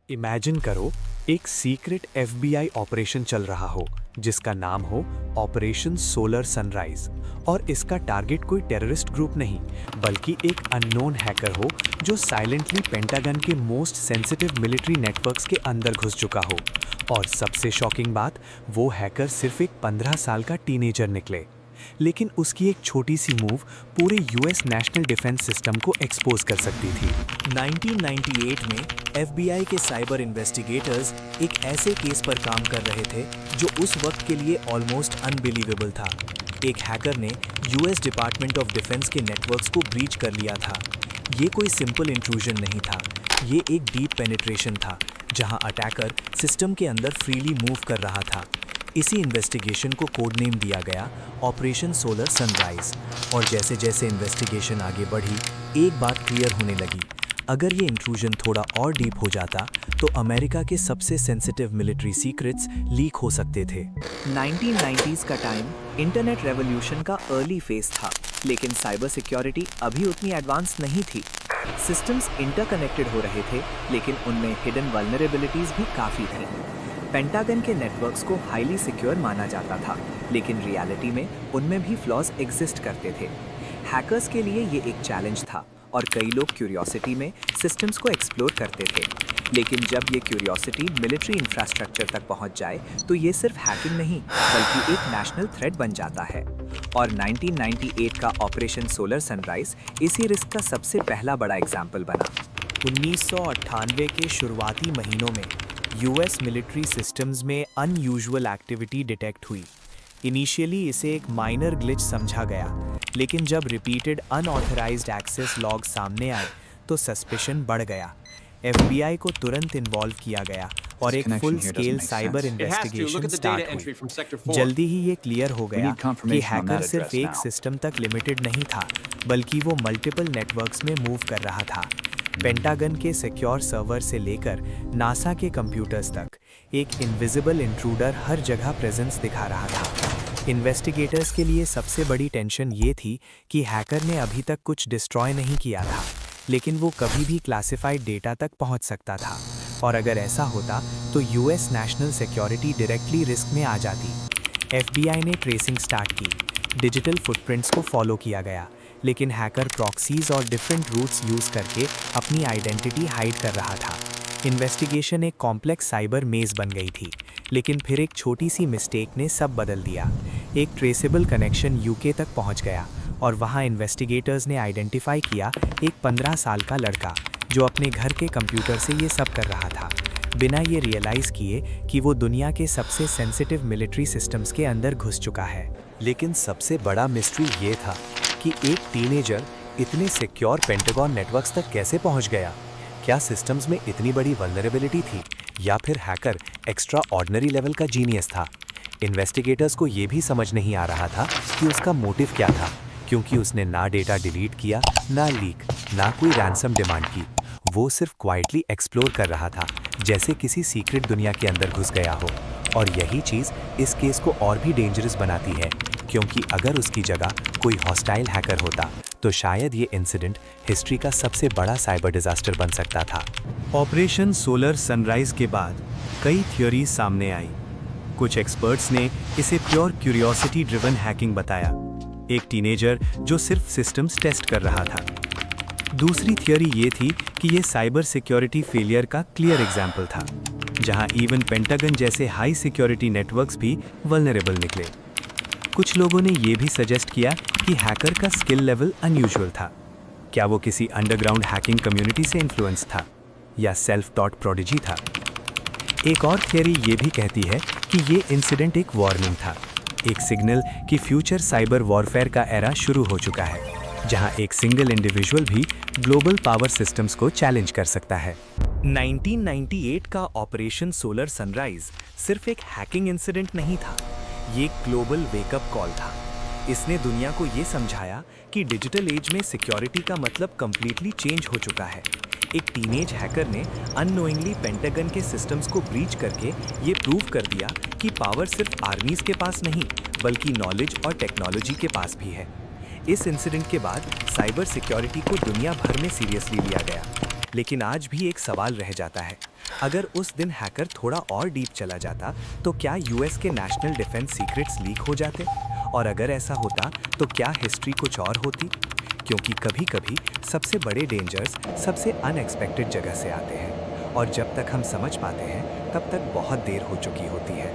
Imagine करो एक secret FBI operation चल रहा हो जिसका नाम हो ऑपरेशन सोलर सनराइज। और इसका टारगेट कोई टेररिस्ट ग्रुप नहीं बल्कि एक अननोन हैकर हो जो साइलेंटली पेंटागन के मोस्ट सेंसिटिव मिलिट्री नेटवर्क्स के अंदर घुस चुका हो। और सबसे शॉकिंग बात, वो हैकर सिर्फ एक 15 साल का टीनेजर निकले, लेकिन उसकी एक छोटी सी मूव पूरे यूएस नेशनल डिफेंस सिस्टम को एक्सपोज कर सकती थी। 1998 में एफबीआई के साइबर इन्वेस्टिगेटर्स एक ऐसे केस पर काम कर रहे थे जो उस वक्त के लिए ऑलमोस्ट अनबिलीवेबल था। एक हैकर ने यूएस डिपार्टमेंट ऑफ डिफेंस के नेटवर्क्स को ब्रीच कर लिया था। ये कोई सिंपल इंट्रूजन नहीं था, ये एक डीप पेनिट्रेशन था जहां अटैकर सिस्टम के अंदर फ्रीली मूव कर रहा था। इसी इन्वेस्टिगेशन को कोड नेम दिया गया ऑपरेशन सोलर सनराइज। और जैसे जैसे इन्वेस्टिगेशन आगे बढ़ी, एक बात क्लियर होने लगी, अगर ये इंट्रूजन थोड़ा और डीप हो जाता तो अमेरिका के सबसे सेंसिटिव मिलिट्री सीक्रेट्स लीक हो सकते थे। 1990s का टाइम इंटरनेट रेवोल्यूशन का अर्ली फेज था, लेकिन साइबर सिक्योरिटी अभी उतनी एडवांस नहीं थी। सिस्टम्स इंटरकनेक्टेड हो रहे थे, लेकिन उनमें हिडन वल्नरेबिलिटीज भी काफ़ी थी। पेंटागन के नेटवर्क्स को हाईली सिक्योर माना जाता था, लेकिन रियलिटी में उनमें भी फ्लॉज एग्जिस्ट करते थे। हैकर्स के लिए ये एक चैलेंज था और कई लोग क्यूरियोसिटी में सिस्टम्स को एक्सप्लोर करते थे। लेकिन जब ये क्यूरियोसिटी मिलिट्री इंफ्रास्ट्रक्चर तक पहुंच जाए तो ये सिर्फ हैकिंग नहीं बल्कि एक नेशनल थ्रेट बन जाता है। और 1998 का ऑपरेशन सोलर सनराइज इसी रिस्क का सबसे पहला बड़ा एग्जाम्पल बना। 1998 के शुरुआती महीनों में यूएस मिलिट्री सिस्टम्स में अनयूजुअल एक्टिविटी डिटेक्ट हुई। इनिशियली इसे एक माइनर ग्लिच समझा गया, लेकिन जब रिपीटेड अनऑथराइज्ड एक्सेस लॉग सामने आए तो सस्पिशन बढ़ गया। एफबीआई को तुरंत इन्वॉल्व किया गया और एक full scale cyber investigation start हुई। जल्दी ही ये क्लियर हो गया कि हैकर सिर्फ एक सिस्टम तक लिमिटेड नहीं था, बल्कि वो मल्टीपल नेटवर्क्स में मूव कर रहा था। पेंटागन के सिक्योर सर्वर से लेकर नासा के कंप्यूटर्स तक एक इनविजिबल इंट्रूडर हर जगह प्रेजेंस दिखा रहा था। इन्वेस्टिगेटर्स के लिए सबसे बड़ी टेंशन ये थी कि हैकर ने अभी तक कुछ डिस्ट्रॉय नहीं किया था, लेकिन वो कभी भी क्लासिफाइड डेटा तक पहुंच सकता था। और अगर ऐसा होता तो US national security directly risk में आ जाती। एफबीआई ने ट्रेसिंग स्टार्ट की, डिजिटल फुटप्रिंट्स को फॉलो किया गया, लेकिन हैकर प्रॉक्सीज और डिफरेंट रूट्स यूज करके अपनी आइडेंटिटी हाइड कर रहा था। इन्वेस्टिगेशन एक कॉम्प्लेक्स साइबर मेज बन गई थी, लेकिन फिर एक छोटी सी मिस्टेक ने सब बदल दिया। एक ट्रेसेबल कनेक्शन यूके तक पहुंच गया और वहां इन्वेस्टिगेटर्स ने आइडेंटिफाई किया एक 15 साल का लड़का जो अपने घर के कंप्यूटर से ये सब कर रहा था, बिना ये रियलाइज किए कि वो दुनिया के सबसे सेंसिटिव मिलिट्री सिस्टम्स के अंदर घुस चुका है। लेकिन सबसे बड़ा मिस्ट्री ये था कि एक टीनेजर इतने सिक्योर पेंटागन नेटवर्क्स तक कैसे पहुंच गया। क्या सिस्टम्स में इतनी बड़ी वल्नरेबिलिटी थी या फिर हैकर एक्स्ट्रा ऑर्डिनरी लेवल का जीनियस था। इन्वेस्टिगेटर्स को ये भी समझ नहीं आ रहा था कि उसका मोटिव क्या था, क्योंकि उसने ना डेटा डिलीट किया, ना लीक, ना कोई रैंसम डिमांड की। वो सिर्फ क्वाइटली एक्सप्लोर कर रहा था, जैसे किसी सीक्रेट दुनिया के अंदर घुस गया हो। और यही चीज़ इस केस को और भी डेंजरस बनाती है, क्योंकि अगर उसकी जगह कोई हॉस्टाइल हैकर होता तो शायद ये इंसिडेंट हिस्ट्री का सबसे बड़ा साइबर डिजास्टर बन सकता था। ऑपरेशन सोलर सनराइज के बाद कई थ्योरीज सामने आई। कुछ एक्सपर्ट्स ने इसे प्योर क्यूरियोसिटी ड्रिवन हैकिंग बताया, एक टीनेजर जो सिर्फ सिस्टम्स टेस्ट कर रहा था। दूसरी थ्योरी ये थी कि ये साइबर सिक्योरिटी फेलियर का क्लियर एग्जाम्पल था, जहां इवन पेंटागन जैसे हाई सिक्योरिटी नेटवर्क्स भी वल्नरेबल निकले। कुछ लोगों ने यह भी सजेस्ट किया कि हैकर का स्किल लेवल अनयूजुअल था। क्या वो किसी अंडरग्राउंड हैकिंग कम्युनिटी से इन्फ्लुएंस था या सेल्फ टॉट प्रोडिजी था। एक और थियरी ये भी कहती है कि ये इंसिडेंट एक वार्निंग था, एक सिग्नल कि फ्यूचर साइबर वॉरफेयर का एरा शुरू हो चुका है, जहां एक सिंगल इंडिविजुअल भी ग्लोबल पावर सिस्टम्स को चैलेंज कर सकता है। 1998 का ऑपरेशन सोलर सनराइज सिर्फ एक हैकिंग इंसिडेंट नहीं था, ये एक ग्लोबल वेकअप कॉल था। इसने दुनिया को ये समझाया कि डिजिटल एज में सिक्योरिटी का मतलब कंप्लीटली चेंज हो चुका है। एक टीनेज हैकर ने अननोइंगली पेंटागन के सिस्टम्स को ब्रीच करके ये प्रूव कर दिया कि पावर सिर्फ आर्मीज के पास नहीं बल्कि नॉलेज और टेक्नोलॉजी के पास भी है। इस इंसिडेंट के बाद साइबर सिक्योरिटी को दुनिया भर में सीरियसली लिया गया, लेकिन आज भी एक सवाल रह जाता है, अगर उस दिन हैकर थोड़ा और डीप चला जाता तो क्या यूएस के नेशनल डिफेंस सीक्रेट्स लीक हो जाते? और अगर ऐसा होता तो क्या हिस्ट्री कुछ और होती? क्योंकि कभी-कभी सबसे बड़े डेंजर्स सबसे अनएक्सपेक्टेड जगह से आते हैं और जब तक हम समझ पाते हैं तब तक बहुत देर हो चुकी होती है।